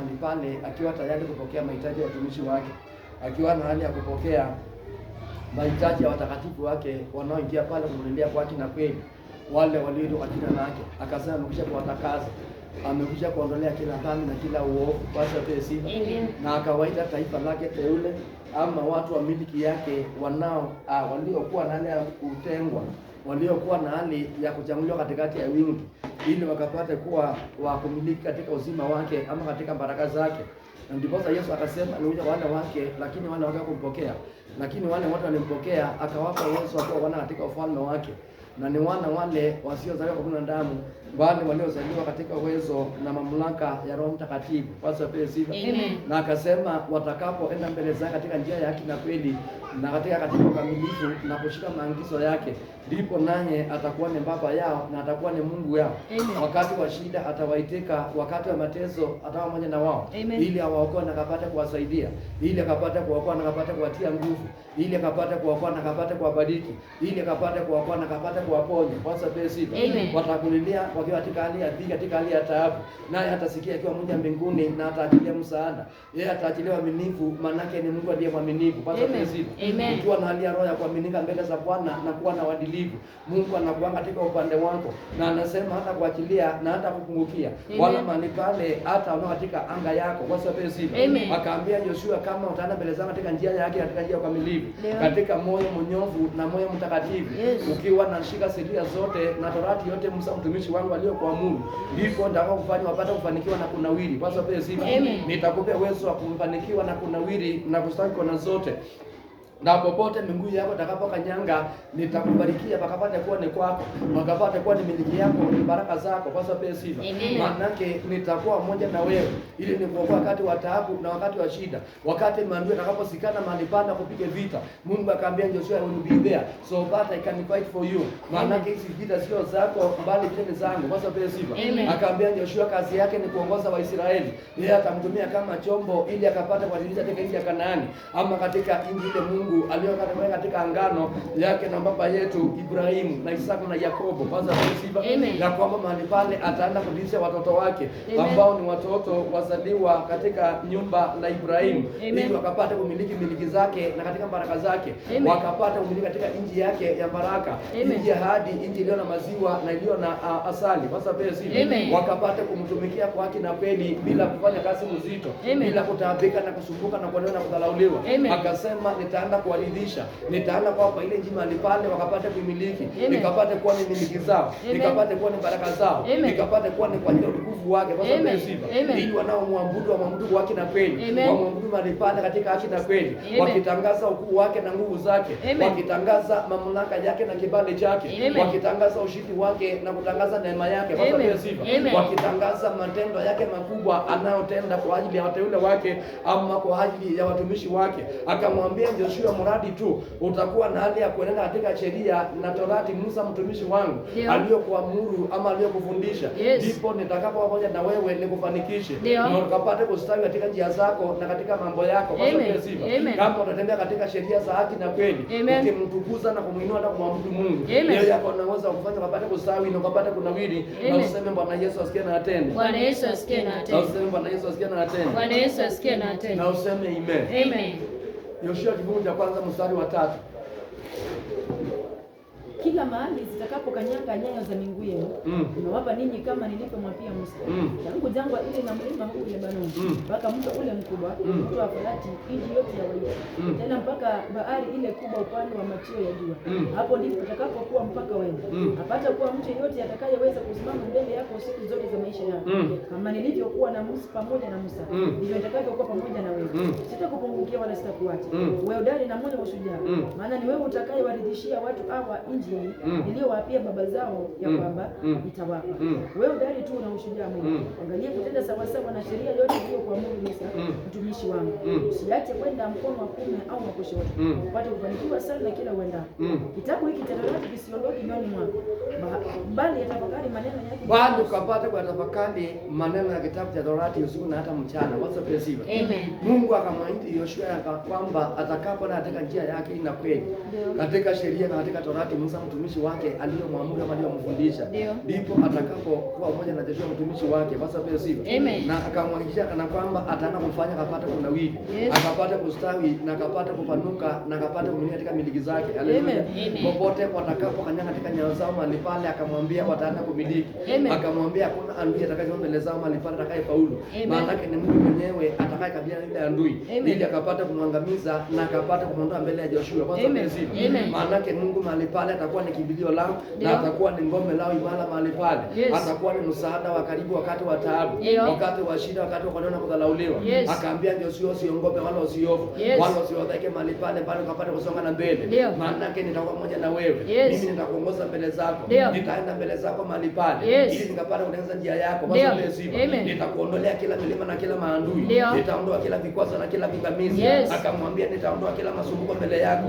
Ni pale akiwa tayari kupokea mahitaji ya watumishi wake, akiwa na hali ya kupokea mahitaji ya watakatifu wake wanaoingia pale kumlilia kwa haki na kweli, wale walioitwa kwa jina lake. Akasema amekwisha kuwatakasa, amekwisha kuondolea kila dhambi na kila uovu, basi apewe sifa. Na akawaita taifa lake teule, ama watu wa miliki yake waliokuwa na hali ya kutengwa, waliokuwa na hali ya kuchaguliwa katikati ya wingi, ili wakapate kuwa wa kumiliki katika uzima wake ama katika baraka zake. Na ndipo Yesu akasema alikuja wale wake, lakini wale wake kumpokea, lakini wale wote walimpokea akawapa uwezo wa kuwa wana katika ufalme wake. Na ni wana wale wasiozaliwa kwa mwili na damu, bali waliozaliwa katika uwezo na mamlaka ya Roho Mtakatifu. Basi apewe sifa. Na akasema watakapoenda mbele zake katika njia ya haki na kweli, na katika ukamilifu na kushika maagizo yake, ndipo naye atakuwa ni baba yao na atakuwa ni Mungu yao. Wakati wa shida atawaitika, wakati wa mateso atakuwa pamoja na wao, ili awaokoe na akapate kuwasaidia, ili akapate kuwaokoa na akapate kuwatia nguvu, ili akapate kuwaokoa na akapate kuwabariki, ili akapate kuwaokoa na akapate kuwaponya. Basi apewe sifa. Watakulilia wakiwa katika hali ya dhiki, katika hali ya taabu, naye atasikia akiwa mmoja mbinguni na ataachilia msaada. Yeye ataachilia uaminifu, manake ni Mungu aliye mwaminifu. Basi apewe sifa. Ukiwa na hali ya roho ya kuaminika mbele za Bwana na kuwa na uadilifu, Mungu anakuwa katika upande wako, na anasema hata kuachilia na hata kupungukia wala mali pale hata unao katika anga yako. Basi apewe sifa. Akaambia Joshua, kama utaenda mbele zangu katika njia yake, katika njia ya ukamilifu, katika moyo mnyofu na moyo mtakatifu, ukiwa na shika sheria zote na torati yote Musa mtumishi wangu aliyokuamuru, ndipo ndio kufanya wapate kufanikiwa na kunawiri. Basi apewe sifa. Nitakupea uwezo wa kufanikiwa na kunawiri na kustawi kona zote, na popote miguu yako itakapokanyanga nitakubarikia, pakapate kuwa ni kwako, pakapate kuwa ni miliki yako, ni baraka zako. Kwa sababu sifa, maanake nitakuwa mmoja na wewe, ili nikuokoe wakati wa taabu na wakati wa shida, wakati maadui atakaposikana mahali panda kupiga vita. Mungu akaambia Joshua, will be there so that I can fight for you. Maanake hizi vita sio zako, bali vita ni zangu. Kwa sababu sifa, akaambia Joshua kazi yake ni kuongoza Waisraeli, yeye atamtumia kama chombo ili akapate kuadhimisha katika nchi ya Kanaani, ama katika nchi ile Mungu aliyokuwa katika angano yake na baba yetu Ibrahimu na Isaka na Yakobo. Kwanza sifa ya kwamba mahali pale ataenda kulisha watoto wake ambao ni watoto wazaliwa katika nyumba la Ibrahimu, ili wakapate kumiliki miliki zake na katika baraka zake, wakapate kumiliki katika nchi yake ya baraka, nchi ya ahadi, nchi iliyo na maziwa na iliyo na asali. Kwanza sifa, wakapate kumtumikia kwa haki na kweli, bila kufanya kazi mzito, bila kutaabika na kusumbuka na kuonewa na kudharauliwa. Akasema nitaenda kuwaridhisha, nitaenda kwa ile nchi mahali pale wakapate kumiliki, nikapate kuwa ni miliki zao, nikapate kuwa ni baraka zao, nikapate kuwa ni kwa ajili ya utukufu wake. Kwa sababu sifa, ili wanaomwabudu wamwabudu kwa haki na kweli, wamwabudu mahali pale katika haki na kweli, wakitangaza ukuu wake na nguvu zake, wakitangaza mamlaka yake na kibali chake, wakitangaza ushindi wake na kutangaza neema yake. Kwa sababu sifa, wakitangaza matendo yake makubwa anayotenda kwa ajili ya wateule wake ama kwa ajili ya watumishi wake. Akamwambia Joshua, mradi tu utakuwa na hali ya kuenenda katika sheria na torati Musa mtumishi wangu aliyokuamuru ama aliyokufundisha, ndipo nitakapo pamoja na wewe nikufanikishe na ukapate kustawi katika njia zako na katika mambo yako. Kwa sababu sifa, kama utatembea katika sheria za haki na kweli, ukimtukuza na kumuinua na kumwabudu Mungu, yeye yako anaweza kufanya ukapate kustawi na ukapate kunawiri. Na useme Bwana Yesu asikie na atende. Bwana Yesu asikie na atende. Na useme Bwana Yesu asikie na atende. Bwana Yesu asikie na atende. Na useme amen. Yoshua kifungu cha kwanza mstari wa 3. Kila mahali zitakapokanyanga nyayo za miguu yenu, nimewapa ninyi kama nilivyomwapia Musa. Tangu jangwa ile na mlima huu Lebanoni, mpaka mto ule mkubwa, mto wa Frati, nchi yote ya Waiti, tena mpaka bahari ile kubwa upande wa machio ya jua. Hapo ndipo utakapokuwa mpaka wenu. Hapata kuwa mtu yeyote atakayeweza kusimama mbele yako siku zote za maisha yako. Kama nilivyokuwa na Musa pamoja na Musa, ndivyo nitakavyokuwa pamoja na wewe. Sitakupungukia wala sitakuacha. Wewe hodari na mwenye ushujaa, maana ni wewe utakayewaridhishia watu hawa nchi niliyowapia baba zao ya kwamba nitawapa. Wewe hodari tu na ushujaa mwingi. Angalia kutenda sawa sawa na sheria yote iliyokuamuru Musa mtumishi wangu. Usiache kwenda mkono wa kuume au wa kushoto, upate kufanikiwa sana kila uendapo. Kitabu hiki cha Torati kisiondoke kinywani mwako, bali yatafakari maneno yake, bali ukapate kutafakari maneno ya kitabu cha Torati usiku na hata mchana. What's up sifa. Mungu akamwahidi Yoshua kwamba atakapo na katika njia yake ina kweli, katika sheria na katika Torati Musa kumtimiza mtumishi wake aliyomwamuru ama aliyomfundisha, ndipo atakapokuwa pamoja na Joshua mtumishi wake. Basi pia sivyo, na akamhakikishia kana kwamba ataenda kumfanya akapata kunawiri, akapata kustawi, na akapata kupanuka, na akapata kumiliki katika miliki zake. Haleluya. Popote watakapokanyaga katika nyayo zao mahali pale, akamwambia wataenda kumiliki. Akamwambia hakuna adui atakayesimama mbele zao mahali pale atakayefaulu. Maana yake ni Mungu mwenyewe atakayekabiliana na ile adui, ili akapata kumwangamiza na akapata kumwondoa mbele ya Joshua. Basi pia sivyo, maana yake Mungu mahali pale atakuwa ni kimbilio lao, na atakuwa ni ngome lao imara mahali pale. Atakuwa ni msaada wa karibu wakati wa taabu, wakati wa shida, wakati wa kuona kudhalauliwa. Akaambia Joshua, usiogope wala usiofu, wala usiodhike mahali pale, bali ukapata kusonga na mbele. Maana yake nitakuwa pamoja na wewe. Mimi nitakuongoza mbele zako, nitaenda mbele zako mahali pale, ili nikapata kutengeneza njia yako. Basi pia sivyo, nitakuondolea kila milima na kila maadui, nitaondoa kila vikwazo na kila pingamizi. Akamwambia nitaondoa kila masumbuko mbele yako,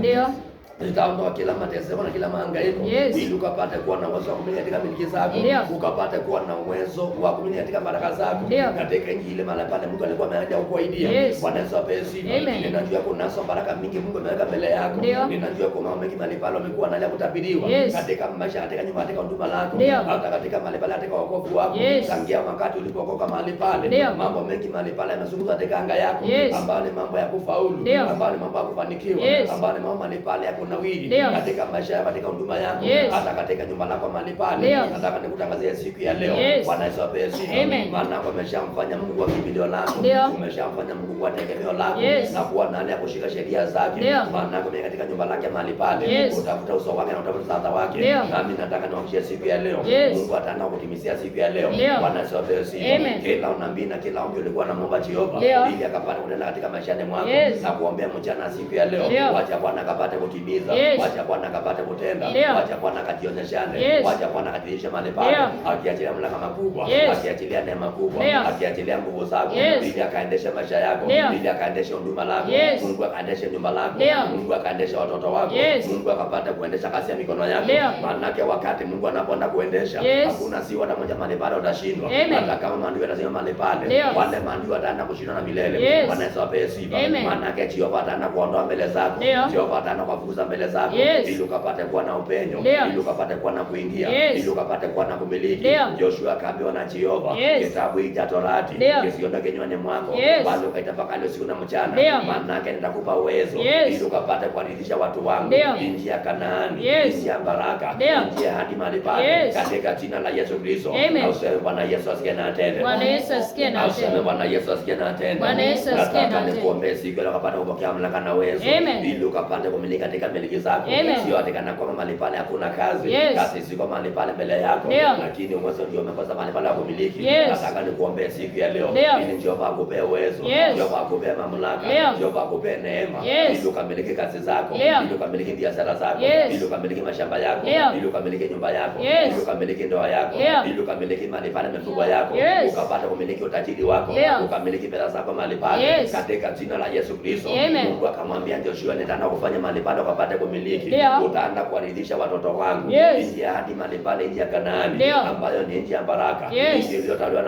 nitaondoa kila mateso na kila mahangaiko, ili ukapate kuwa na uwezo wa kumiliki katika miliki zako, ukapate kuwa na uwezo wa kumiliki katika baraka zako, katika nchi ile mahali pale Mungu alikuwa ameahidi kukuahidia. Bwana Yesu apewe sifa. Ninajua kuna baraka mingi Mungu ameweka mbele yako. Ninajua kuna mambo mengi mahali pale umekuwa nalia kutabiriwa katika maisha, katika nyumba, katika huduma lako, hata katika mahali pale, katika wokovu wako. Tangia wakati ulipookoka mahali pale, mambo mengi mahali pale yamezunguka katika anga yako, ambayo ni mambo ya kufaulu, ambayo ni mambo ya kufanikiwa, ambayo ni mambo mahali pale ya nawili katika maisha yako, katika huduma yako, hata katika nyumba lako mahali pale. Nataka nikutangazie siku ya leo, Bwana Yesu apewe sifa. Maana umeshamfanya Mungu wa kimbilio lako, umeshamfanya Mungu wa tegemeo lako, na kuwa nani ya kushika sheria zake. Maana ume katika nyumba lake mahali pale, utafuta uso wake na utafuta sadaka wake. Nami nataka niwaambie siku ya leo, Mungu ataenda kutimizia siku ya leo. Bwana Yesu apewe sifa. Kila unabii na kila ombi ulikuwa na Mungu Jehova, ili akapate kutenda katika maisha mwako, na kuombea mchana siku ya leo, wacha Bwana akapate kutimiza. Wacha Bwana akapate kutenda, wacha Bwana akajionyeshane, wacha Bwana akadirisha mahali pale, akiachilia mamlaka makubwa, akiachilia neema kubwa, akiachilia nguvu zako, ili akaendesha maisha yako, ili akaendesha huduma lako, Mungu akaendesha nyumba lako, Mungu akaendesha watoto wako, Mungu akapata kuendesha kazi ya mikono yako. Maana wakati Mungu anapoenda kuendesha, hakuna si wala moja mahali pale utashindwa. Hata kama maandui atasema mahali pale, wale maandui wataenda kushindwa na milele. Bwana Yesu apewe sifa. Maana Jehova ataenda kuondoa mbele zako, Jehova ataenda kufukuza mbele zako, ili ukapate kuwa na upenyo, ili ukapate kuwa na kuingia, ili ukapate kuwa na kumiliki. Joshua akaambiwa na Jehova, kitabu hiki cha Torati kisiondoke kinywani mwako, bali ukaitafakari usiku na mchana, maana nitakupa uwezo, ili ukapate kuwaridhisha watu wangu nchi ya Kanaani, nchi ya baraka, nchi ya hadi mahali pale, katika jina la Yesu Kristo. Auseme Bwana Yesu asikie na atende. Bwana Yesu asikie na atende. Auseme Bwana Yesu asikie na atende. Bwana Yesu asikie na atende. Nikuombee siku leo ukapate kupokea mamlaka na uwezo, ili ukapate kumiliki katika miliki zako. Sio atakana kwa mahali pale hakuna kazi, kazi siko mahali pale mbele yako, lakini uwezo ndio umekosa mahali pale kumiliki. Nataka nikuombee siku ya leo, ili Jehova akupe uwezo, Jehova akupe mamlaka, Jehova akupe neema, ili ukamiliki kazi zako, ili ukamiliki biashara zako, ili ukamiliki mashamba yako, ili ukamiliki nyumba yako, ili ukamiliki ndoa yako, ili ukamiliki mahali pale mifugo yako, ukapata kumiliki utajiri wako, ukamiliki pesa zako mahali pale, katika jina la Yesu Kristo. Mungu akamwambia Joshua, nitaenda kufanya mahali pale ukapate kumiliki, utaenda kuwaridhisha watoto wangu nchi ya hadi mahali pale, nchi ya Kanaani, ambayo ni nchi ya baraka, nchi iliyotawaliwa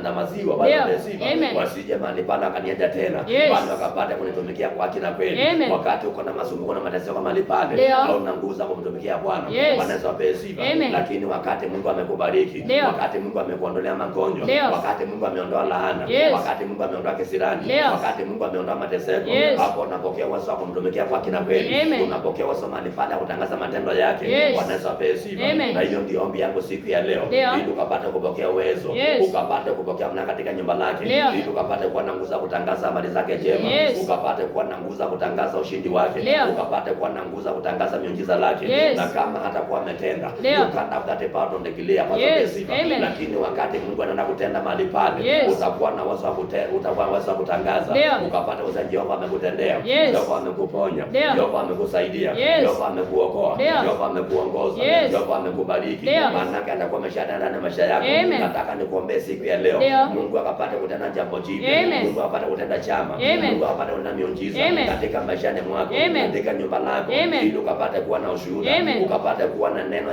na maziwa. Wasije mahali pale akaniacha tena, bali wakapata kunitumikia kwa haki na kweli. Wakati uko na masumbuko na mateso kama mahali pale, au na nguvu za kumtumikia Bwana, Bwana Yesu apewe sifa. Lakini wakati Mungu amekubariki, wakati Mungu amekuondolea magonjwa, wakati Mungu ameondoa laana, wakati Mungu ameondoa kisirani, wakati Mungu ameondoa mateso, hapo unapokea uwezo wa kumtumikia kwa haki na kweli. Unapokea uwezo mahali pale kutangaza matendo yake. Bwana Yesu apewe sifa. Na hiyo ndio ombi yangu siku ya leo, ili ukapate kupokea uwezo, ukapate kupokea mna katika nyumba lake, ili ukapate kuwa na nguvu za kutangaza habari zake njema, ukapate kuwa na nguvu za kutangaza ushindi wake, ukapate kuwa na nguvu za kutangaza miujiza lake. Na kama hatakuwa ametenda, ukanda upate pato ndekilia kwa sababu sifa. Lakini wakati Mungu anaenda kutenda mahali pale, utakuwa na uwezo wa kutenda, utakuwa na uwezo wa kutangaza, ukapate uwezo. Jehova amekutendea, Jehova amekuponya, Jehova amekusaidia, Jehova amekuokoa, Jehova amekuongoza, Jehova amekubariki. Maana yake atakuwa ameshaandaa na maisha yako. Nataka nikuombee siku ya leo, Mungu akapate kutenda jambo jipya, Mungu akapate kutenda chama, Mungu akapate kutenda miujiza katika maisha mwako, katika nyumba lako, ili ukapate kuwa na ushuhuda, ukapate kuwa na neno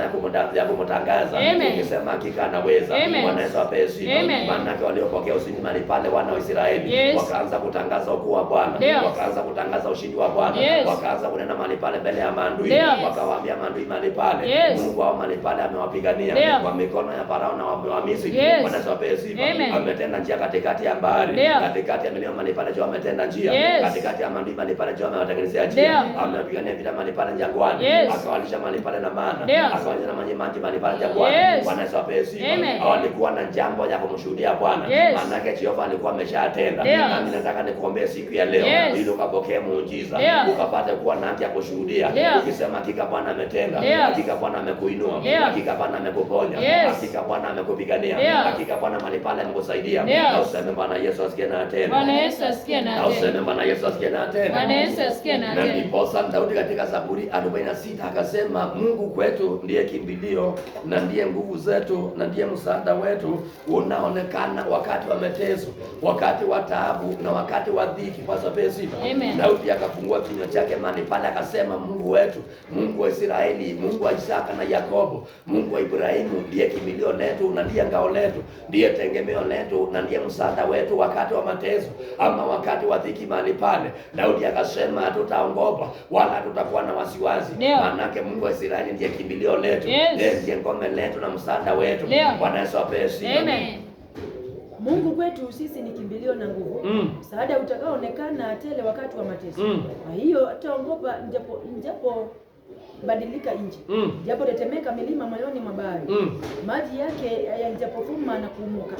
ya kumtangaza, ukisema hakika anaweza. Bwana Yesu apewe sifa. Maana yake waliopokea ushindi mahali pale, wana wa Israeli wakaanza kutangaza ukuu wa Bwana, wakaanza kutangaza ushindi wa Bwana, wakaanza kunena wakaenda mahali pale mbele ya maadui, wakawaambia maadui mahali pale, Mungu wao mahali pale amewapigania kwa mikono ya Farao na wa Misri. Bwana Yesu apewe sifa. Ametenda njia katikati ya bahari, katikati ya milima mahali pale, ametenda njia katikati ya maadui mahali pale, amewatengenezea njia. Amepigania vita mahali pale jangwani, akawalisha mahali pale na maana, akawalisha na maji mahali pale jangwani. Bwana Yesu apewe sifa. Walikuwa na jambo ya kumshuhudia Bwana, maana yake Jehova alikuwa ameshatenda. Nami nataka nikuombee siku ya leo ili ukapokee muujiza, ukapate kuwa na haki ya kushuhudia, ukisema hakika Bwana ametenda, hakika Bwana amekuinua, hakika Bwana amekuponya, hakika Bwana amekupigania, hakika Bwana mahali pale amekusaidia. Na useme Bwana Yesu asikie na tena. Bwana Yesu asikie na tena. Na useme Bwana Yesu asikie na tena. Bwana Yesu asikie na tena. Na ndiposa Daudi katika Zaburi 46 akasema, Mungu kwetu ndiye kimbilio na ndiye nguvu zetu na ndiye msaada wetu unaonekana wakati wa mateso, wakati wa taabu na wakati wa dhiki. Kwa sababu sifa. Daudi akafungua kinywa chake mahali pale akasema, Mungu wetu, Mungu wa Israeli, Mungu wa Isaka na Yakobo, Mungu wa Ibrahimu ndiye kimbilio letu na ndiye ngao letu, ndiye tegemeo letu na ndiye msaada wetu wakati wa mateso ama wakati wa dhiki mahali pale. Daudi akasema hatutaogopa wala hatutakuwa na wasiwasi, maana Mungu wa Israeli ndiye kimbilio letu, ndiye ngome letu na msaada wetu. Bwana Yesu apewe sifa. Mungu kwetu sisi ni kimbilio na nguvu, msaada utakaoonekana tele wakati wa mateso. Kwa hiyo hataogopa japo badilika nchi, japo tetemeka milima moyoni mwa bahari, maji yake yajapofuma na kuumuka,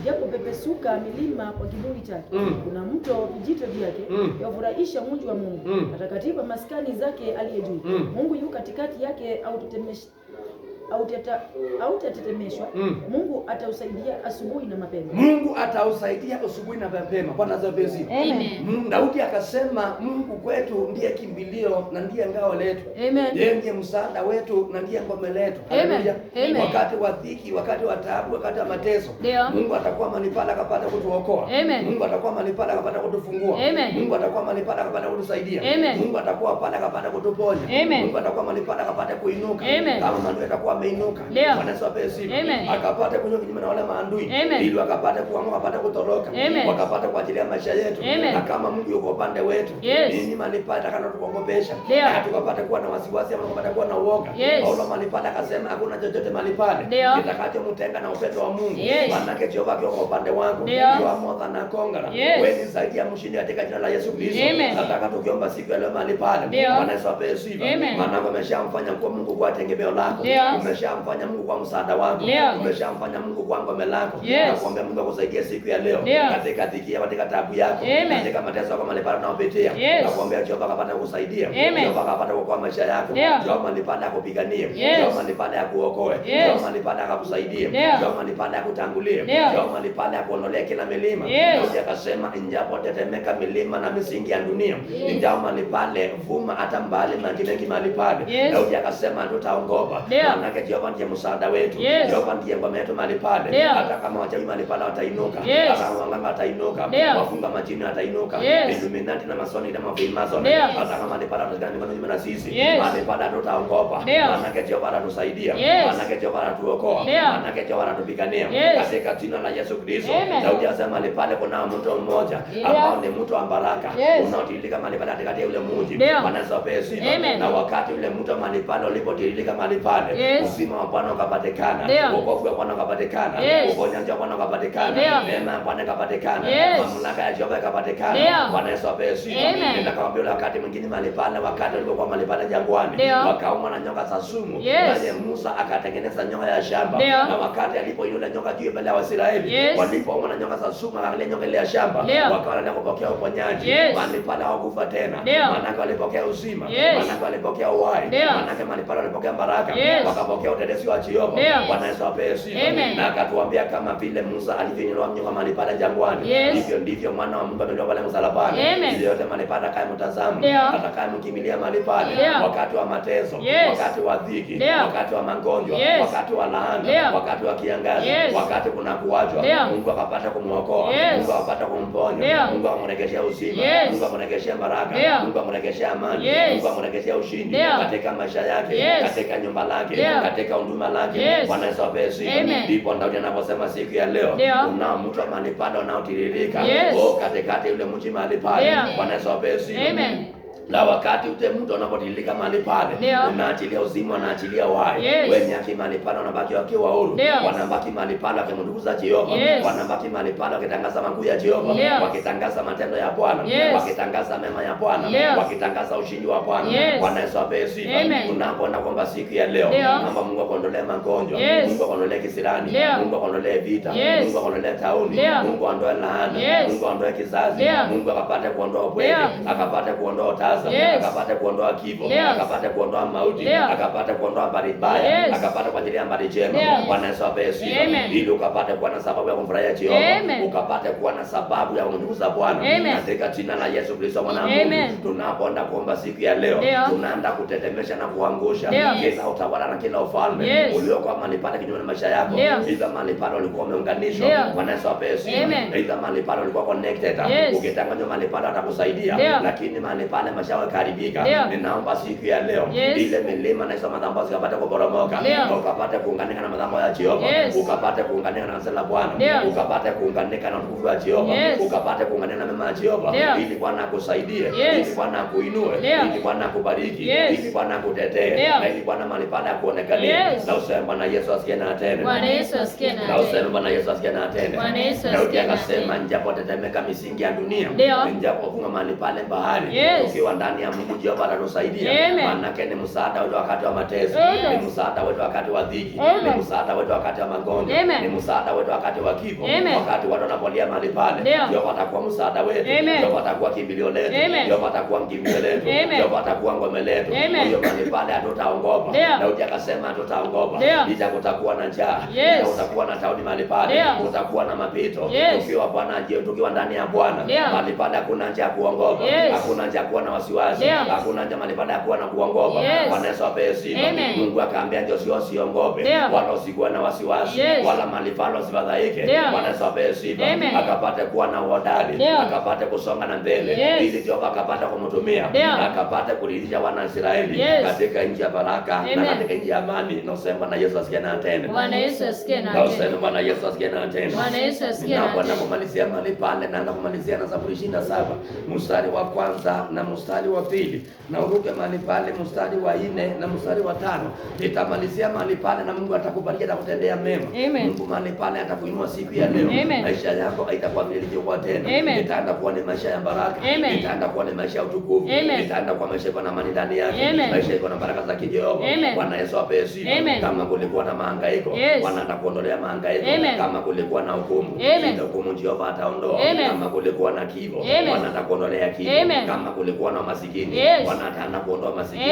japo pepesuka milima kwa kiburi chake. Kuna mto vijito vyake yafurahisha mji wa Mungu, atakatifu maskani zake aliye juu. Mungu yu katikati yake, hautatetemeshwa. Mungu atausaidia asubuhi na mapema. Mungu atausaidia asubuhi na mapema. Bwana asifiwe. Amen. Daudi akasema Mungu kwetu ndiye kimbilio na ndiye ngao letu. Amen. Yeye ndiye msaada wetu na ndiye ngome letu. Haleluya. Wakati wa dhiki, wakati wa taabu, wakati wa mateso, Mungu atakuwa mahali pale akapata kutuokoa. Mungu atakuwa mahali pale akapata kutufungua. Mungu atakuwa mahali pale akapata kutusaidia. Mungu atakuwa pale akapata kutuponya. Mungu atakuwa mahali pale akapata kuinuka. Kama maadui atakuwa ameinuka, Bwana Yesu apewe sifa, akapata kunywa kinyume na wale maadui, ili wakapata kuamua, wakapata kutoroka, wakapata kuachilia maisha yetu. Na kama Mungu yuko upande wetu, nini mahali pale atakana tukuogopesha, na tukapata kuwa na wasiwasi ama tukapata kuwa na uoga. Paulo mahali pale akasema hakuna chochote mahali pale kitakachomtenga na upendo wa Mungu, maana Jehova akiwa kwa upande wangu, you are more than a conqueror. Wewe ni zaidi ya mshindi katika jina la Yesu Kristo. Nataka tukiomba siku ya leo mahali pale, Bwana Yesu apewe sifa, maana ameshamfanya kwa Mungu kwa tegemeo lako, umeshamfanya Mungu kwa msaada wako, umeshamfanya Mungu kwa ngome lako. Na kuomba Mungu akusaidie siku ya leo katika dhiki, katika taabu yako, katika mateso yako mahali pale unaopitia. Na kuomba Jehova akapata kukusaidia, Jehova akapata kuokoa maisha yako, Jehova mahali pale akupiganie, Jehova mahali pale akuokoe, Jehova mahali pale akusaidie, Jehova mahali pale akutangulie, Jehova mahali pale akuondolee kila milima. Daudi akasema injapo tetemeka milima na misingi ya dunia, injapo mahali pale vuma hata mbali maji mengi mahali pale, Daudi akasema hatutaogopa, maana Jehova ndiye msaada wetu, Jehova ndiye ngome yetu mahali pale. Hata kama wachawi mahali pale watainuka, hata kama waganga watainuka, wafunga majini watainuka, Illuminati na masoni na mafimason, hata kama mahali pale watakana mikono na sisi, mahali pale hatutaogopa, maana Jehova anatusaidia, maana Jehova anatuokoa, maana Jehova anatupigania katika jina la Yesu Kristo. Daudi asema mahali pale kuna mto mmoja ambao ni mto wa baraka unaotiririka mahali pale katika yule mji. Bwana Yesu apewe sifa. Na wakati ule mto mahali pale ulipotiririka mahali pale, uzima wa Bwana ukapatikana, wokovu wa Bwana ukapatikana, uponyaji wa Bwana ukapatikana, neema ya Bwana ikapatikana, mamlaka ya Jehova ikapatikana. Bwana Yesu apewe sifa. Ninakwambia wakati mwingine mahali pale, wakati walipokuwa mahali pale jangwani, wakaumwa na nyoka za sumu, naye Musa akatengeneza nyoka ya shamba. Na wakati alipoinulia nyoka juu mbele ya Waisraeli, walipoumwa na nyoka za sumu, akaangalia nyoka ile ya shamba, wakawa na kupokea uponyaji. Mahali pale hawakufa tena, maana walipokea uzima, maana walipokea uhai, maana mahali pale walipokea baraka, wakapokea utetezi wa Jehova. Bwana Yesu apewe sifa. Na akatuambia kama vile Musa alivyonyoroa nyoka mahali pale jangwani, hivyo ndivyo mwana wa Mungu ametoka pale msalabani, ili yote mahali pale atakaye mtazama, atakaye mkimbilia mahali pale wakati wa mateso, wakati wa dhiki, wakati wa magonjwa, wakati wa laana, wakati wa kiangazi, wakati kuna kuachwa, Mungu akapata kumuokoa, Mungu akapata kumponya, Mungu akamregeshea uzima, Mungu akamregeshea baraka, Mungu akamregeshea amani, Mungu akamregeshea ushindi katika maisha yake, katika nyumba lake, katika huduma lake. Bwana Yesu apewe sifa. Ndipo Daudi anaposema siku ya leo kuna mtu mahali pale unaotiririka katikati yule mji mahali pale. Bwana Yesu apewe sifa. Na wakati ute mtu anapotilika mahali pale, unaachilia uzima, unaachilia uhai. Wenye haki mahali pale wanabaki wakiwa huru, wanabaki mahali pale wakimtukuza Jehova, wanabaki mahali pale wakitangaza makuu ya Jehova, wakitangaza matendo ya Bwana, wakitangaza mema ya Bwana, wakitangaza ushindi wa Bwana. Bwana Yesu apewe sifa. Tunapoenda kwamba siku ya leo, naomba Mungu akondolee magonjwa, Mungu akondolee kisirani, Mungu akondolee vita, Mungu akondolee tauni, Mungu aondoe laana, Mungu aondoe kizazi, Mungu akapate kuondoa upweke, akapate kuondoa utaza, akapate kuondoa kifo, akapate kuondoa mauti, akapate kuondoa habari mbaya, akapate kuachilia habari njema. Bwana Yesu apewe sifa. Ili ukapate kuwa na sababu ya kumfurahia Jehova, ukapate kuwa na sababu ya kumtukuza Bwana, katika jina la Yesu Kristo mwana wa Mungu. Tunapoenda kuomba siku ya leo, tunaenda kutetemesha na kuangusha kila utawala na kila ufalme uliokuwa mahali pale kinyume na maisha yako. Iza mahali pale ulikuwa umeunganishwa, Bwana Yesu apewe sifa. Iza mahali pale ulikuwa connected, ukitanganywa mahali pale atakusaidia, lakini mahali pale maisha yako karibika. Ninaomba siku ya leo, ile milima na hizo madhabahu zikapate kuporomoka, ukapate kuunganika na madhabahu ya Jehova, ukapate kuunganika na kanisa la Bwana, ukapate kuunganika na nguvu ya Jehova, ukapate kuunganika na mema ya Jehova, ili Bwana akusaidie, ili Bwana akuinue, ili Bwana akubariki, ili Bwana akutetee, na ili Bwana mahali pale akuonekanie. Na useme Bwana Yesu asikie na atende. Bwana Yesu asikie na atende. Na useme Bwana Yesu asikie na atende. Bwana Yesu asikie. asikie Na akasema njapo tetemeka misingi ya dunia, njapo funga mahali pale bahari, ukiwa ndani ya Mungu Jehova atatusaidia. Maana yake ni msaada wetu wakati wa mateso, ni msaada wetu wakati wa dhiki, ni msaada wetu wakati wa magonjwa, ni msaada wetu wakati wa kifo. Wakati watu wanapolia mahali pale, Jehova atakuwa msaada wetu, Jehova atakuwa kimbilio letu, Jehova atakuwa mkimbilio letu, Jehova atakuwa ngome letu. Hiyo mahali pale hatutaogopa. Na uje akasema hatutaogopa. Licha kutakuwa na njaa, utakuwa na tauni mahali pale, utakuwa na mapito. Ukiwa Bwana tukiwa ndani ya Bwana, mahali pale hakuna njaa kuogopa, hakuna njaa kuwa na wasiwasi, hakuna njaa mahali pale kuwa na kuogopa. Bwana Yesu apewe sifa. Mungu akaambia ndio usiogope, wala usikuwe na wasiwasi, wala mahali pale usifadhaike. Bwana Yesu apewe sifa. Akapate kuwa na uhodari, akapate kusonga na mbele, ili Jehova akapate kumtumia, akapate kuridhisha wana Israeli katika nchi ya baraka na katika nchi ya amani. Na useme Bwana Yesu asikie na atende. Bwana Yesu asikie na atende. Na useme Bwana Yesu asikie na atende. Bwana Yesu asikie na atende. Na kumalizia mahali pale, na kumalizia na Zaburi 27 mstari wa kwanza na mstari wa pili, na uruke mahali pale mstari wa 4 na mstari wa 5. Nitamalizia mahali pale na Mungu atakubariki, atakutendea mema. Mungu mahali pale atakuinua siku ya leo. Maisha yako haitakuwa vile ilivyokuwa tena. Itaenda kuwa ni maisha ya baraka, itaenda kuwa ni maisha ya utukufu, itaenda kuwa maisha iko na amani ndani yake, maisha iko na baraka za Jehova. Bwana Yesu apewe sifa. Kama kulikuwa na mahangaiko, Bwana atakuondolea mahangaiko. Kama kulikuwa na hukumu, ile hukumu Jehova ataondoa. Kama kulikuwa na kifo, Bwana atakuondolea kifo. Kama kulikuwa na masikini, Bwana ataenda kuondoa masikini,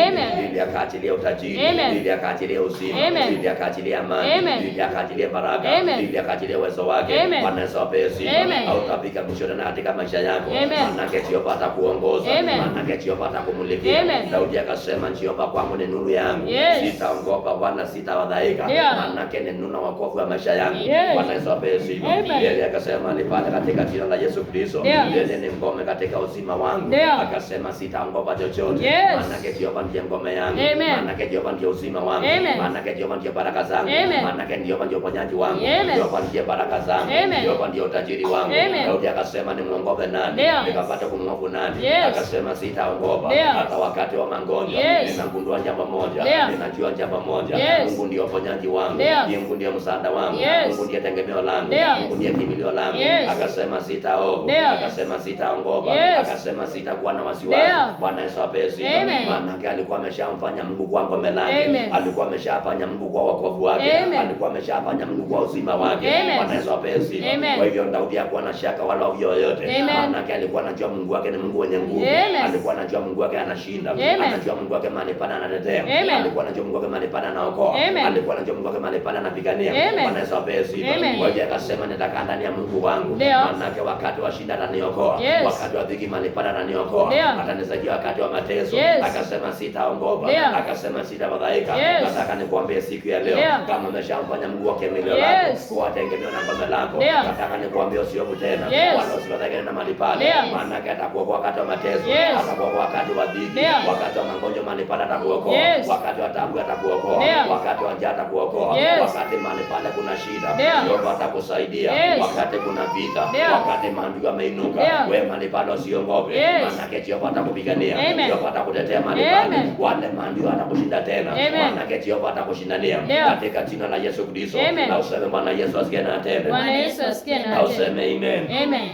ili akaachilie utajiri, ili akaachilie uzima, ili akaachilie amani, ili akaachilie baraka, ili akaachilie uwezo wake. Bwana Yesu apewe sifa. Hautapika mwisho tena katika maisha yako, maana Jehova atakuongoza, maana Jehova atakumulikia. Daudi akasema Jehova kwangu ni nuru yangu, sitaogopa wala sitafadhaika, maana ni nuru na wokovu wa maisha yangu. Bwana Yesu apewe sifa. Yeye akasema ni pale katika jina la Yesu Kristo, yeye ni ngome katika uzima wangu. Akasema sitaogopa chochote, maana Jehova ndiye ngome yangu, maana Jehova ndiye uzima wangu, maana Jehova ndiye baraka zangu, maana Jehova ndiye uponyaji wangu, Jehova ndiye baraka zangu, Jehova ndiye utajiri wangu. Daudi akasema ni muogope nani, nikapata kumwogopa nani? Akasema sitaogopa hata wakati wa magonjwa. Ninagundua jambo moja, ninajua jambo moja, Mungu ndiye uponyaji wangu, Mungu ndiye msaada wangu, Mungu ndiye tegemeo langu, Mungu ndiye kimbilio langu. Akasema sitaogopa, akasema sitaogopa, akasema sitakuwa na wasiwasi. Bwana Yesu apewe sifa. Maana alikuwa ameshamfanya Mungu kwa ngome lake, alikuwa ameshafanya Mungu kwa wokovu wake, alikuwa ameshafanya Mungu kwa uzima wake. Bwana Yesu apewe sifa. Kwa hivyo Daudi hakuwa na shaka wala hofu yoyote, maana alikuwa anajua Mungu wake ni Mungu mwenye nguvu, alikuwa anajua Mungu wake anashinda, anajua Mungu wake mahali pale anatetea, alikuwa anajua Mungu wake mahali pale anaokoa, alikuwa anajua Mungu wake mahali pale anapigania. Bwana Yesu apewe sifa. Kwa hivyo akasema nitakaa ndani ya Mungu wangu, maana wakati wa shida ataniokoa, wakati wa dhiki mahali pale ataniokoa, atanisaidia wakati wa mateso. Akasema sitaogopa, akasema sitafadhaika. Nataka nikuambie siku ya leo, kama umeshamfanya Mungu wake milio lako, kwa tegemeo na ngome lako, nataka nikuambie usiogope tena, wala usifadhaike na mahali pale, maana atakuokoa wakati wa mateso, atakuokoa wakati wa dhiki, wakati wa magonjwa mahali pale atakuokoa, wakati wa taabu atakuokoa, wakati wa njaa atakuokoa, wakati mahali pale kuna shida Jehova atakusaidia, wakati kuna vita, wakati maadui yameinuka, wewe mahali pale usiogope, maana Jehova atakupigania, Jehova atakutetea mahali pale, wale maadui watakushinda tena, maana Jehova atakushindania katika jina la Yesu Kristo. Na useme Bwana Yesu asikie na atende. Bwana Yesu asikie na atende. Na useme amen. Amen.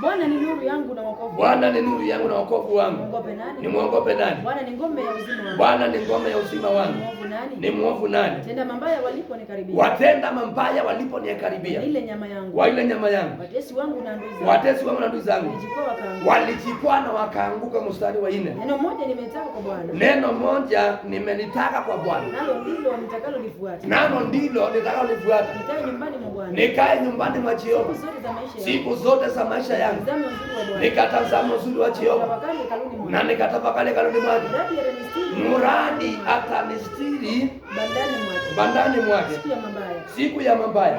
Bwana ni nuru yangu na wokovu. Bwana ni nuru yangu na wokovu wangu. Muogope nani? Ni muogope nani? Bwana ni ngome ya uzima wangu. Bwana ni ngome ya uzima wangu. Ni muovu nani? Watenda mabaya waliponikaribia. Watenda mabaya waliponikaribia. Ile nyama yangu. Wa ile nyama yangu. Watesi wangu na adui zangu. Watesi wangu na adui zangu. Walijikwaa na wakaanguka. Mstari wa 4. Neno moja nimetaka kwa Bwana. Neno moja nimelitaka kwa Bwana. Nalo ndilo nitakalolifuata. Nalo ndilo nitakalolifuata. Nikae nyumbani mwa Bwana. Nikae nyumbani mwa Jehova. Siku zote za maisha yangu. Nikatazama uzuri wa Jehova na nikatafakari hekaluni mwake. Muradi atanistiri bandani mwake siku ya mabaya,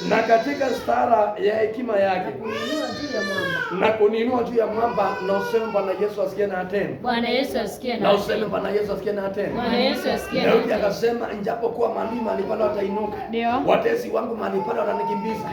na katika stara ya hekima yake na kuninua juu ya mwamba. Na useme Bwana Yesu asikie na atende. Bwana Yesu asikie na na useme Bwana Yesu asikie na atende. Bwana Yesu asikie na atende. Daudi akasema njapokuwa mahali pale watainuka, watesi wangu mahali pale watanikimbiza,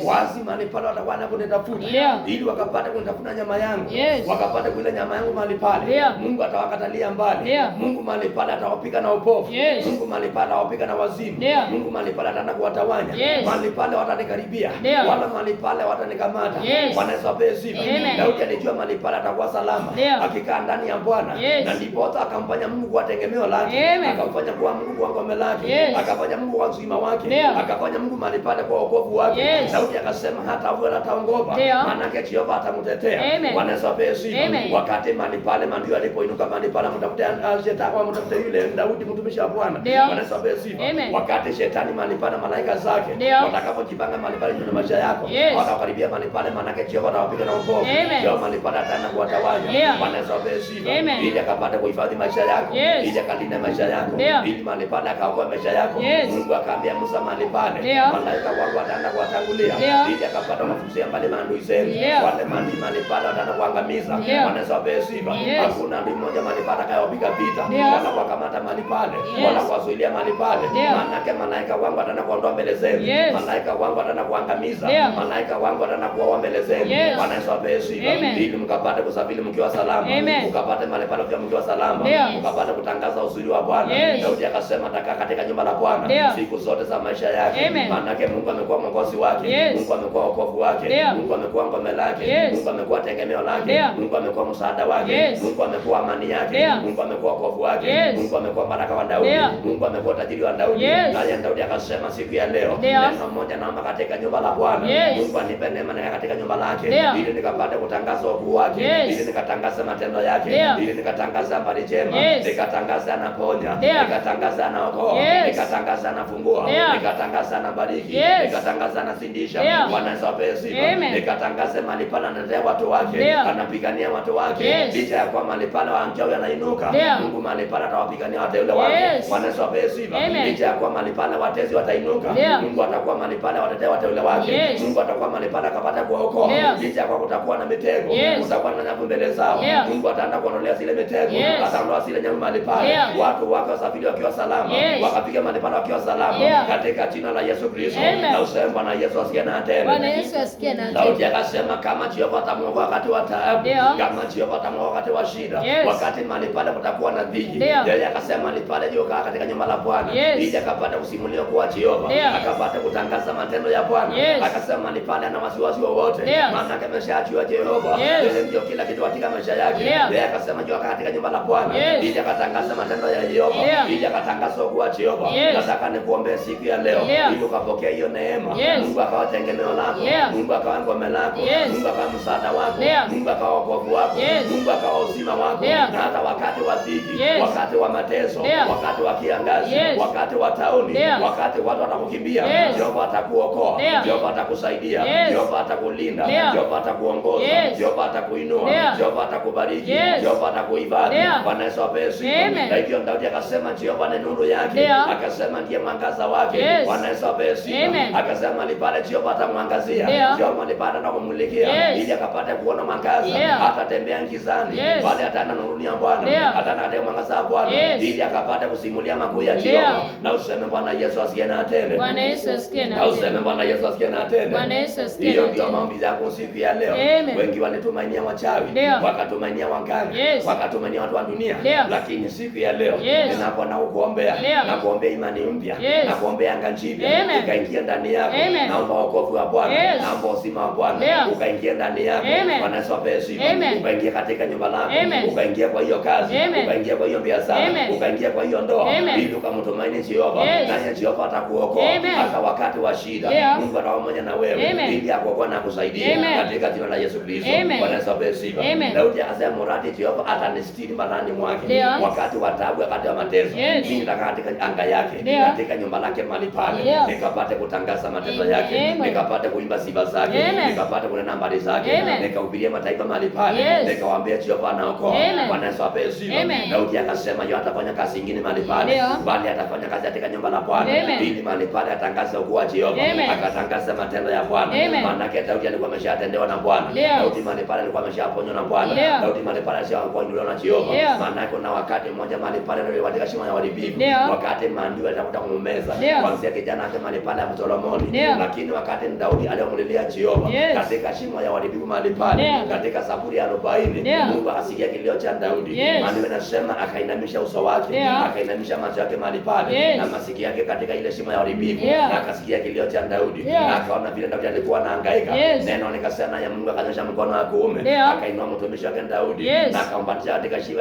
wazi mahali pale watawana kunitafuta, ili wakapata kunitafuna nyama yangu, wakapata kula nyama yangu mahali pale, Mungu atawakatalia mbali. Mungu mahali pale atawapiga na upofu, Mungu mahali pale atawapiga na wazimu, Mungu mahali pale ataenda kuwatawanya, mahali pale watanikaribia, wala mahali pale watanikamata. Bwana Yesu apewe sifa. Daudi alijua mahali pale atakuwa salama akikaa ndani ya Bwana, na ndipo akamfanya Mungu kuwa tegemeo lake, akamfanya kuwa Mungu kuwa ngome lake, akafanya Mungu kuwa uzima wake, akafanya Mungu mahali pale kwa wokovu wake. Daudi akasema hata huyo ataongopa, maana yake Jehova atamtetea. Bwana Yesu apewe sifa. Wakati mahali pale maadui alipoinuka mahali pale mtafute yule Daudi mtumishi wa Bwana. Bwana Yesu apewe sifa. Wakati shetani mahali pale malaika zake watakapojipanga mahali pale juu ya maisha yako, watakaribia mahali pale, maana yake Jehova atawapiga na upofu. Jehova mahali pale ataenda kuwatawanya. Bwana Yesu apewe sifa. Ili akapate kuhifadhi maisha yako, ili akalinde maisha yako, ili mahali pale akaokoa maisha yako. Mungu akaambia Musa mahali pale, malaika wangu wataenda kuwatangulia, ili akapata kufukuza mbali maadui zenu. Wale maadui mahali pale wataenda kuangamiza. Bwana Yesu apewe sifa. Hakuna adui mmoja mahali pale atakayewapiga vita, wala kuwakamata mahali pale, wala kuwazuilia mahali pale, maana yake malaika wangu wataenda kuondoa mbele zenu, malaika wangu wataenda kuangamiza, malaika wangu wataenda kuua mbele zenu. Bwana Yesu apewe sifa. Ili mkapate kusafiri mkiwa salama, mkapate mahali pale mkiwa salama, mkapate kutangaza uzuri wa Bwana. Daudi akasema atakaa katika nyumba la Bwana siku zote za maisha yake, maana yake Mungu amekuwa mwokozi wake, Mungu amekuwa wokovu wake, Mungu amekuwa ngome lake, Mungu amekuwa tegemeo lake, Mungu amekuwa msaada wake, Mungu amekuwa amani yake, Mungu amekuwa wokovu wake, Mungu amekuwa baraka wa Daudi, Mungu amekuwa tajiri wa Daudi. Naye Daudi akasema siku ya leo, neno moja naomba katika nyumba la Bwana, Mungu anipe neema na katika nyumba lake, ili nikapate kutangaza ukuu wake, ili nikatangaza matendo yake, ili nikatangaza habari njema, nikatangaza anaponya, nikatangaza anaokoa, nikatangaza anafungua, nikatangaza anabariki, nikatangaza anasindisha. Bwana Yesu apewe sifa. Nikatangaza mahali pale anatetea watu wake, anapigania watu wake, licha ya kwa mahali pale wachawi anainuka, Mungu mahali pale atawapigania wateule wake. Bwana Yesu apewe sifa. Licha ya kwa mahali pale watezi watainuka, Mungu atakuwa mahali pale watetea wateule wake, Mungu atakuwa mahali pale akapata kuokoa. Licha ya kwa kutakuwa na mitego, kutakuwa na nyavu mbele zao, Mungu ataenda kuondolea zile mitego, ataondoa zile nyavu mahali pale, watu wake wasafiri wakiwa salama, wakapiga mahali pale wakiwa salama, katika jina la Yesu Kristo. Na useme Bwana Yesu asikie na atende. Bwana Yesu asikie na atende. Daudi akasema kama Jehova atamwokoa wakati wa taabu, kama Jehova atamwokoa wakati wa shida, wakati mahali pale kutakuwa na dhiki, yeye akasema mahali pale joka katika nyumba la Bwana, ili akapata kusimulia kwa Jehova, akapata kutangaza matendo ya Bwana. Akasema mahali pale ana wasiwasi wowote, maana kama ameshajua Jehova, yeye ndio kila kitu katika maisha yake. Yeye akasema joka katika nyumba la Bwana, ili akatangaza matendo ya Jehova, ili akatangaza kwa Jehova. Nataka nikuombe siku ya leo, ili ukapokea hiyo neema. Mungu akawa tegemeo lako, Mungu akawa ngome lako, Mungu akawa msaada wako, Mungu akawa wokovu wako, Mungu akawa uzima wako. Na hata wakati wa dhiki, wakati wa mateso, wakati wa kiangazi, wakati wa tauni, wakati watu watakukimbia, Jehova atakuokoa, Jehova atakusaidia, Jehova atakulinda, Jehova atakuongoza, Jehova atakuinua, Jehova atakubariki, Jehova atakuhifadhi. Bwana Yesu apewe sifa. Na hivyo Daudi akasema Jehova ni nuru yake, akasema ndiye mwangaza wake. Bwana Yesu apewe sifa. Akasema mahali pale Jehova atamwangazia, Jehova mahali pale atakummulikia, ili akapate kuona mwangaza, atatembea gizani, bali ataenda nuruni ya Bwana, ataenda katika mwangaza wa Bwana. Yes. ili akapata kusimulia makuu ya Jehova. Na useme Bwana Yesu asikie na atende. Bwana Yesu asikie na Na useme Bwana Yesu asikie na atende. Bwana Yesu asikie Hiyo na ndio atende. maombi yako siku ya leo. Amen. Wengi walitumainia wachawi, Ndio. wakatumainia waganga, Yes. wakatumainia watu wa dunia, Ndio. lakini siku ya leo Yes. ninapoona kukuombea Ndio. na kuombea imani mpya Yes. na kuombea anga jipya Amen. ikaingia ndani yako. Amen. Naomba wokovu wa Bwana, Yes. naomba uzima wa Bwana Ndio. ukaingia ndani yako. Amen. Bwana Yesu apewe sifa. Amen. Ukaingia katika nyumba lako, Amen. ukaingia kwa hiyo kazi, Amen. ukaingia kwa hiyo biashara, Amen. ukaingia kwa hiyo ndoa, Amen. ili ukamtumaini Jehova. Yes. Naye Jehova atakuokoa Amen. hata wakati wa shida. Ndio. Mungu atakuwa pamoja na wewe Amen. ili akuokoe na kusaidia Amen. katika jina la Yesu Kristo. Amen. Bwana Yesu apewe sifa. Amen. Daudi akasema muradi Jehova atanistiri barani mwake Ndio. wakati wa taabu, wakati wa mateso. Yes. Mimi nataka katika anga yake, Ndio. katika nyumba lake mahali pale, Ndio. nikapate kutangaza matendo yake, Amen. nikapate kuimba sifa zake, Amen. nikapate kunena habari zake, Amen. nikahubiria mataifa mahali pale, Yes. nikawaambia Jehova anaokoa. Amen. Bwana Yesu apewe sifa. Amen. Daudi akasema yeye atafanya kazi nyingine mahali pale, Ndio. bali atafanya kazi katika nyumba la Bwana Amen. ili mahali pale atangaze ukuu wa Jehova, Amen. akatangaza matendo ya Bwana. Amen. Maana yake Daudi alikuwa ameshatendewa na Bwana. Ndio. Daudi mahali pale alikuwa ameshaponywa na Bwana. Ndio. Daudi mahali pale alishaponywa na Jehova. Ndio. Maana yake kuna wakati mmoja mahali pale ndio katika shimo ya uharibifu. Ndio. Wakati maandui alitafuta kummeza Ndio. kuanzia kijana wake mahali pale ya Solomoni. Ndio. Lakini wakati Daudi aliyomlilia Jehova Yes. katika shimo ya uharibifu mahali pale, Ndio. katika Zaburi ya 40, Ndio. Mungu akasikia kilio cha Daudi. Yes. Maana inasema akainamisha uso wake, Ndio. akainamisha macho yake mahali pale Yes. na masikio yake katika ile shimo ya uharibifu, Ndio. na akasikia kilio cha Daudi. Ndio. Na akaona vile Daudi alikuwa anahangaika. Yes. Neno likasema ya Mungu akanyosha mkono wa kuume, Ndio. akainua mtumishi wake Daudi, Yes. na akampandisha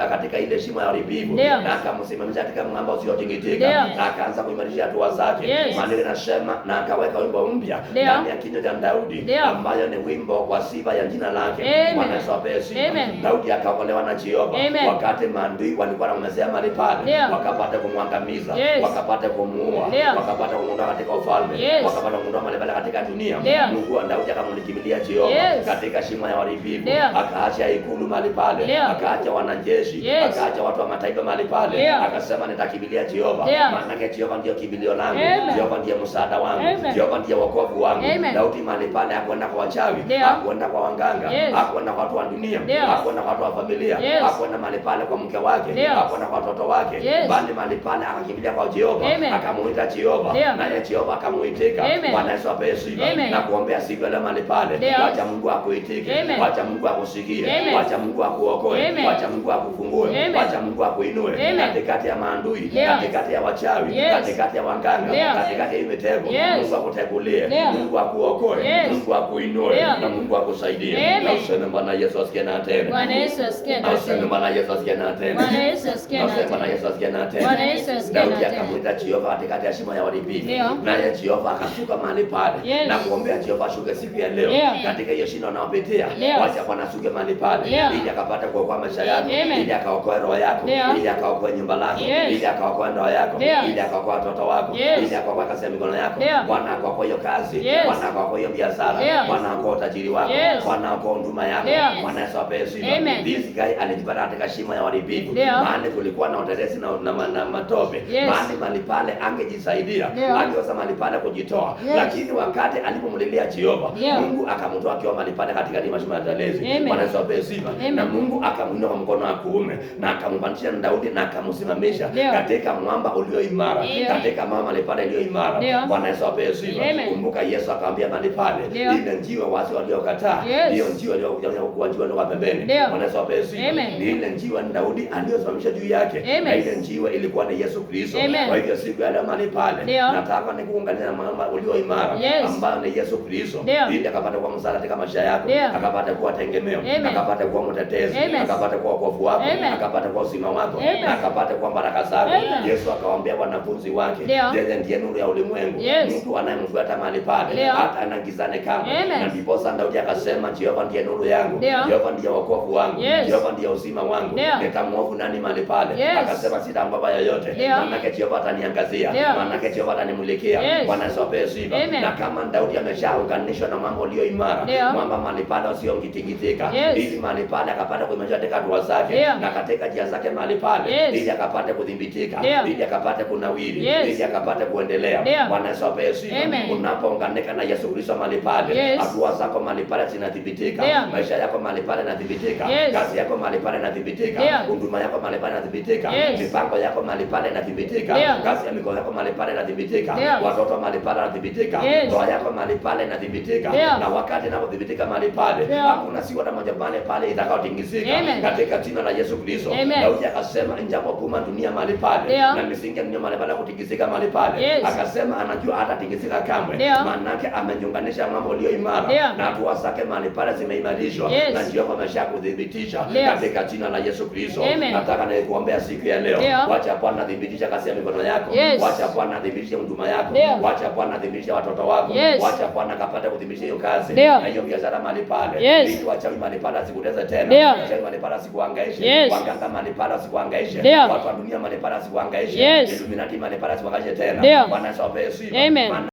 katika ile shimo ya uharibifu, Ndio. na akamsimamisha katika mwamba usiotingitika, Ndio. na akaanza kuimarisha hatua zake. Yes. Maana linasema na akaweka wimbo mpya Ndio. ndani ya kinywa cha Daudi, Ndio. ambayo ni wimbo kwa sifa ya jina lake. Amen. Bwana Yesu apewe sifa. Amen. Daudi akaokolewa na Jehova. Amen. Wakati maadui walikuwa wanamezea mahali pale, Ndio. wakapata kumwangamiza, Yes. wakapata kumuua, Ndio. wakapata kumuondoa katika ufalme, Yes. wakapata kumuondoa mahali pale katika dunia. Ndio. Mungu wa Daudi akamlikimbilia Jehova Yes. katika shimo ya uharibifu, Ndio. akaacha ikulu mahali pale, Ndio. akaacha wanajeshi, Yes. akaacha watu wa mataifa mahali pale, Ndio. akasema nitakimbilia Jehova. Ndio. Maana yake Jehova ndio kimbilio langu, Amen. Jehova ndiye msaada wangu, Amen. Jehova ndiye wokovu wangu. Amen. Daudi mahali pale hakwenda kwa wachawi, Ndio. hakwenda kwa wanganga, Yes. hakwenda kwa watu wa dunia, Ndio. hakwenda kwa watu wa familia, Yes. hakwenda mahali pale kwa mke wake, Ndio. hakwenda kwa watoto wake, Yes. bali mahali pale akakimbilia kwa Jehova, Amen. akamuita Jehova, Ndio. naye Jehova akamuitika. Amen. Bwana Yesu apewe sifa. Amen. Na kuombea siku ile mahali pale, Ndio. wacha Mungu akuitike, Amen. wacha Mungu akusikie, Amen. wacha Mungu akuokoe, Amen. wacha Mungu akufungue, Amen. wacha Mungu akuinue Amen. katikati ya maandui, Ndio. katikati ya wachawi, Yes. katikati ya wanganga, Ndio. katikati ya mitego. Yes. Mungu akutegulie, Ndio. Mungu akuokoe, Yes. Mungu akuinue Ndio. na Mungu akusaidie. Amen. Na useme Bwana Yesu asikie na atende. Bwana Yesu asikie na Na useme atende. Bwana Yesu asikie na atende. Bwana Yesu asikie Na na useme Bwana atende. Yesu asikie na atende. Bwana Yesu asikie na Daudi atende. akamwita Jehova katikati ya shimo ya uharibifu. Ndio. Naye Jehova akashuka mahali pale Yes. na kuombea Jehova ashuke siku ya leo Ndio. katika hiyo shimo anayopitia. Ndio. Wacha Bwana ashuke mahali pale Ndio. ili akapata kuokoa maisha yako, Amen. ili akaokoe roho yako, Ndio. ili akaokoe nyumba lako, Yes. ili akaokoe ndoa yako, Ndio. ili akaokoe watoto wako, Yes. ili akaokoe kazi ya mikono yako. Ndio. Bwana akaokoe hiyo kazi, Yes. Bwana akaokoe hiyo biashara, Yes. Bwana akaokoe utajiri wako, Yes. Bwana akaokoe huduma yako. Yes. Bwana Yesu apewe sifa. Amen. This guy alijipata katika shimo ya uharibifu, Ndio. mahali kulikuwa na utelezi na matope, Yes. mahali pale angejisaidia, Ndio. angeweza mahali pale kujitoa, Yes. lakini wakati alipomlilia Jehova, Ndio. Mungu akamtoa akiwa mahali pale katika mashimo ya utelezi. Amen. Bwana Yesu apewe sifa. Amen. Na Mungu akamuinua kwa mkono wa kuume na akampandisha Daudi na akamsimamisha Ndio. katika mwamba ulio imara, Ndio. katika mahali pale iliyo imara. Ndio. Bwana Yesu apewe sifa. Amen. Kumbuka Yesu akamwambia mahali pale, Ndio. ile njiwe watu waliokataa, Yes. hiyo njiwe waliokuja kuwa njiwe ndio pembeni. Ndio. Bwana Yesu apewe sifa. Amen. Ni ile njiwe Daudi aliyosimamisha juu yake. Amen. Na ile njiwe ilikuwa ni Yesu Kristo. Amen. Kwa hivyo siku ya leo mahali pale, Ndio. nataka nikuunganisha na mwamba ulio imara, Yes. ambayo ni Yesu Kristo, Ndio. ili akapata kuwa msaada katika maisha yako, Ndio. akapata kuwa tegemeo, Amen. akapata kuwa mtetezi, Amen. akapata kuwa wokovu wako, Amen. akapata kuwa uzima wako, Amen. na akapata kuwa baraka zako. Amen. Yesu akawaambia wanafunzi wake, Ndio. yeye ndiye nuru ya ulimwengu. Yes. Mtu anayemfuata mahali pale Ndio. hata anagizane kamwe. Amen. Na ndipo Daudi akasema, Jehova ndiye nuru yangu, Ndio. Jehova ndiye wokovu wangu, Yes. Jehova ndiye uzima wangu, Ndio. nitamwovu nani mahali pale? Yes. Akasema sitamwogopa yoyote, Ndio. maanake Jehova ataniangazia, Ndio. maanake Jehova atanimulikia. Yes. Bwana Yesu apewe sifa. Amen. Na kama Daudi ameshaunganishwa na mambo ulio imara, Ndio. mwamba mahali pale usiongitigitika, Yes. ili mahali pale akapata kuimarisha katika hatua zake Ndio. na katika njia zake mahali pale, Yes. ili akapate kudhibitika, Ndio. ili akapate kunawiri, Yes. ili akapate kuendelea. Ndio. Bwana Yesu apewe sifa. Amen. Unapounganika na Yesu Kristo mahali pale, Yes. hatua zako mahali pale zinathibitika, Ndio. maisha yako mahali pale yanathibitika, Yes. kazi yako mahali pale yanathibitika, Ndio. huduma yako mahali pale yanathibitika. inathibitika. Yes. Mipango yako mahali pale inathibitika. Ndio. Kazi ya mikono yako mahali pale inathibitika. Ndio. Watoto mahali pale inathibitika. Yes. Ndoa yako mahali pale inathibitika. Ndio. Na wakati inapothibitika mahali pale, Ndio. hakuna siku hata moja pale itakayotingizika Amen. katika jina la Yesu Kristo. Amen. Daudi akasema njapopuma dunia mahali pale Ndio. na misingi ya dunia mahali pale kutingizika mahali pale. Yes. Akasema anajua hatatingizika kamwe. Ndio. Maanake amenyunganisha mambo iliyo imara Ndio. na hatua zake mahali pale zimeimarishwa. Yes. Na Jehova ameshakudhibitisha Ndio. katika jina la Yesu Kristo. Amen. Nataka nikuombea siku ya leo. Ndio. Wacha Bwana adhibitisha kazi ya mikono yako. Yes. Wacha Bwana adhibitishe huduma yako. Ndio. Wacha Bwana adhibitishe watoto wako. Yes. Wacha Bwana akapata kudhibitisha hiyo kazi. Ndio. Na hiyo biashara mahali pale. Yes. Ili wachawi mahali pale asikuteze tena. Ndio. Wachawi mahali pale asikuhangaishe. Yes. Waganga mahali pale asikuhangaishe. Ndio. Watu wa dunia mahali pale asikuhangaishe. Yes. Illuminati mahali pale asikuhangaishe tena. Ndio. Bwana Yesu apewe sifa. Amen. Maana